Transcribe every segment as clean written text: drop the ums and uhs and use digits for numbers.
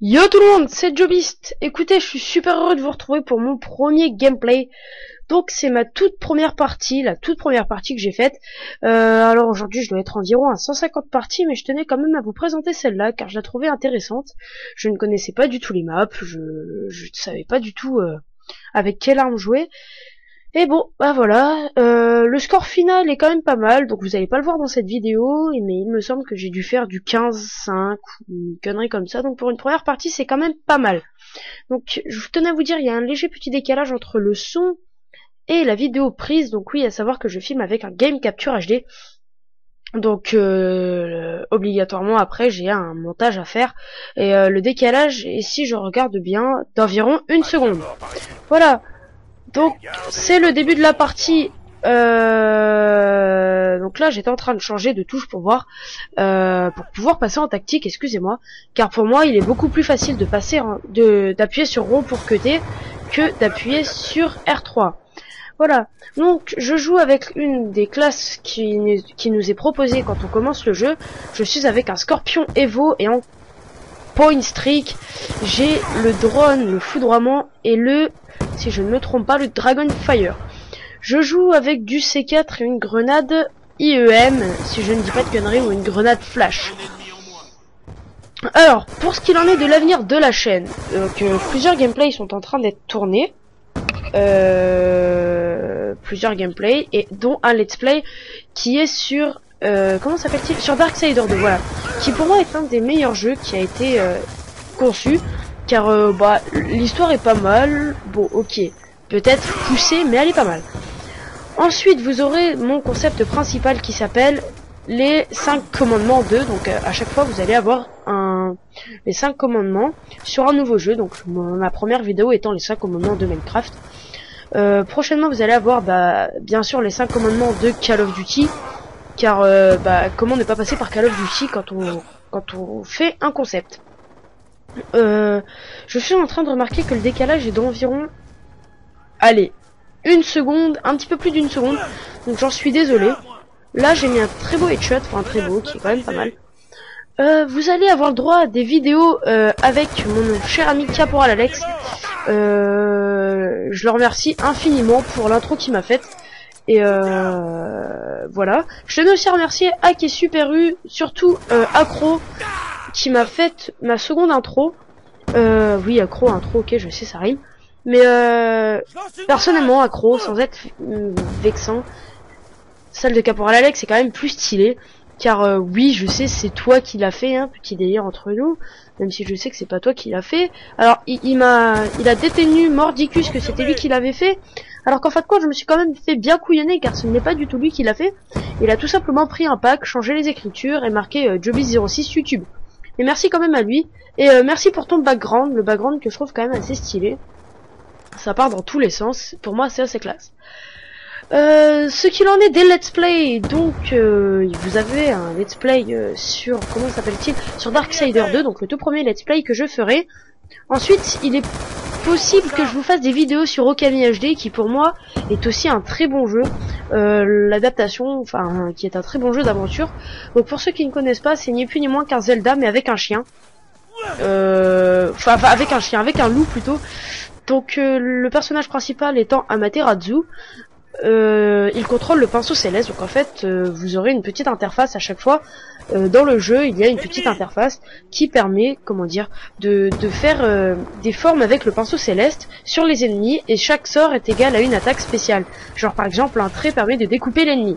Yo tout le monde, c'est Jobist. Écoutez, je suis super heureux de vous retrouver pour mon premier gameplay. Donc c'est ma toute première partie, la toute première partie que j'ai faite. Alors aujourd'hui je dois être environ à 150 parties, mais je tenais quand même à vous présenter celle-là car je la trouvais intéressante. Je ne connaissais pas du tout les maps, je ne savais pas du tout avec quelle arme jouer. Et bon, bah voilà, le score final est quand même pas mal, donc vous allez pas le voir dans cette vidéo, mais il me semble que j'ai dû faire du 15-5 ou une connerie comme ça, donc pour une première partie c'est quand même pas mal. Donc je tenais à vous dire, il y a un léger petit décalage entre le son et la vidéo prise, donc oui, à savoir que je filme avec un Game Capture HD, donc obligatoirement après j'ai un montage à faire, et le décalage est, si je regarde bien, d'environ 1 seconde. Voilà. Donc c'est le début de la partie. Donc là j'étais en train de changer de touche pour voir, pour pouvoir passer en tactique, excusez-moi, car pour moi il est beaucoup plus facile de passer d'appuyer sur rond pour cutter que d'appuyer sur R3. Voilà, donc je joue avec une des classes qui nous est proposée quand on commence le jeu. Je suis avec un Scorpion Evo et en point streak, j'ai le drone, le foudroiement et le, si je ne me trompe pas, le Dragon Fire. Je joue avec du C4 et une grenade IEM, si je ne dis pas de conneries, ou une grenade flash. Alors, pour ce qu'il en est de l'avenir de la chaîne, plusieurs gameplays sont en train d'être tournés. Plusieurs gameplays, et dont un let's play qui est sur... comment s'appelle-t-il, sur Darksider 2, voilà, qui pour moi est un des meilleurs jeux qui a été conçu, car bah l'histoire est pas mal, bon ok, peut-être poussée, mais elle est pas mal. Ensuite vous aurez mon concept principal qui s'appelle les 5 commandements 2, donc à chaque fois vous allez avoir les 5 commandements sur un nouveau jeu, donc ma première vidéo étant les 5 commandements de Minecraft. Prochainement vous allez avoir bien sûr les 5 commandements de Call of Duty, car comment ne pas passer par Call of Duty quand on fait un concept. Je suis en train de remarquer que le décalage est d'environ, allez, 1 seconde, un petit peu plus d'1 seconde, donc j'en suis désolé. Là j'ai mis un très beau headshot, enfin un très beau, qui est quand même pas mal. Vous allez avoir le droit à des vidéos avec mon cher ami Caporal Alex. Je le remercie infiniment pour l'intro qu'il m'a faite. Et voilà. Je tenais aussi à remercier Hack et Super U, surtout Acro, qui m'a fait ma seconde intro. Oui, Acro, intro, ok, je sais, ça rime. Mais personnellement, Acro, sans être vexant, celle de Caporal Alex est quand même plus stylée. Car oui, je sais, c'est toi qui l'as fait, hein, petit délire entre nous. Même si je sais que c'est pas toi qui l'a fait. Alors, il a détenu Mordicus que c'était lui qui l'avait fait. Alors qu'en fait de compte, je me suis quand même fait bien couillonner car ce n'est pas du tout lui qui l'a fait. Il a tout simplement pris un pack, changé les écritures et marqué Jobis06 YouTube. Mais merci quand même à lui. Et merci pour ton background, le background que je trouve quand même assez stylé. Ça part dans tous les sens. Pour moi, c'est assez classe. Ce qu'il en est des let's play, donc vous avez un let's play sur, comment s'appelle-t-il, sur Darksider 2, donc le tout premier let's play que je ferai. Ensuite, il est possible que je vous fasse des vidéos sur Okami HD, qui pour moi est aussi un très bon jeu, l'adaptation, enfin qui est un très bon jeu d'aventure. Donc pour ceux qui ne connaissent pas, c'est ni plus ni moins qu'un Zelda mais avec un chien, enfin avec un chien, avec un loup plutôt. Donc le personnage principal étant Amaterasu. Il contrôle le pinceau céleste, donc en fait vous aurez une petite interface à chaque fois dans le jeu. Il y a une petite interface qui permet, comment dire, de faire des formes avec le pinceau céleste sur les ennemis, et chaque sort est égal à une attaque spéciale. Genre par exemple un trait permet de découper l'ennemi.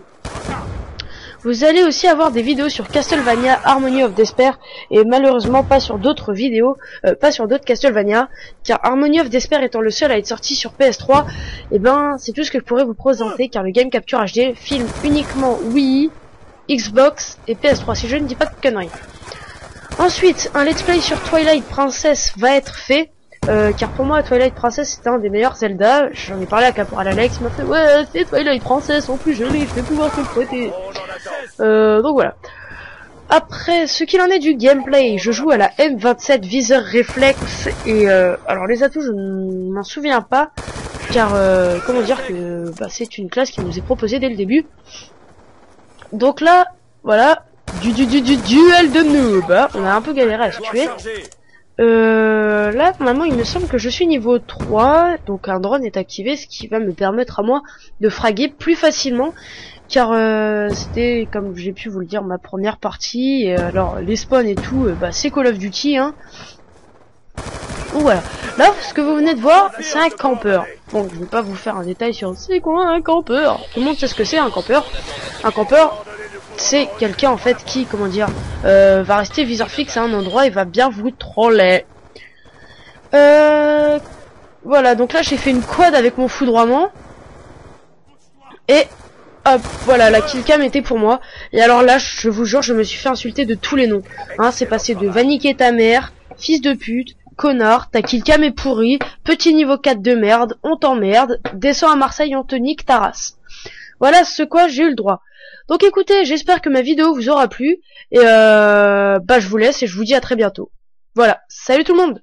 Vous allez aussi avoir des vidéos sur Castlevania Harmony of Despair, et malheureusement pas sur d'autres vidéos, pas sur d'autres Castlevania, car Harmony of Despair étant le seul à être sorti sur PS3, et ben c'est tout ce que je pourrais vous présenter, car le Game Capture HD filme uniquement Wii, Xbox et PS3, si je ne dis pas de conneries. Ensuite, un let's play sur Twilight Princess va être fait, car pour moi Twilight Princess c'est un des meilleurs Zelda. J'en ai parlé à Caporal Alex, il m'a fait ouais c'est Twilight Princess en plus joli, je vais pouvoir te le prêter. Donc voilà. Après, ce qu'il en est du gameplay, je joue à la M27 Visor Reflex, et alors les atouts je ne m'en souviens pas, car comment dire que c'est une classe qui nous est proposée dès le début. Donc là, voilà, du duel de noob, hein. On a un peu galéré à se tuer. Là, normalement, il me semble que je suis niveau 3, donc un drone est activé, ce qui va me permettre à moi de fraguer plus facilement, car c'était, comme j'ai pu vous le dire, ma première partie, et alors les spawns et tout, bah, c'est Call of Duty, hein. Donc voilà, là, ce que vous venez de voir, c'est un campeur. Bon, je vais pas vous faire un détail sur c'est quoi un campeur. Tout le monde sait ce que c'est un campeur. Un campeur, c'est quelqu'un en fait qui, comment dire, va rester viseur fixe à un endroit et va bien vous troller. Voilà, donc là j'ai fait une quad avec mon foudroiement. Et hop, voilà, la killcam était pour moi. Et alors là, je vous jure, je me suis fait insulter de tous les noms. Hein, c'est passé de va niquer ta mère, fils de pute, connard, ta killcam est pourrie, petit niveau 4 de merde, on t'emmerde, descends à Marseille, on te nique ta race. Voilà ce quoi j'ai eu le droit. Donc écoutez, j'espère que ma vidéo vous aura plu. Et bah je vous laisse et je vous dis à très bientôt. Voilà, salut tout le monde!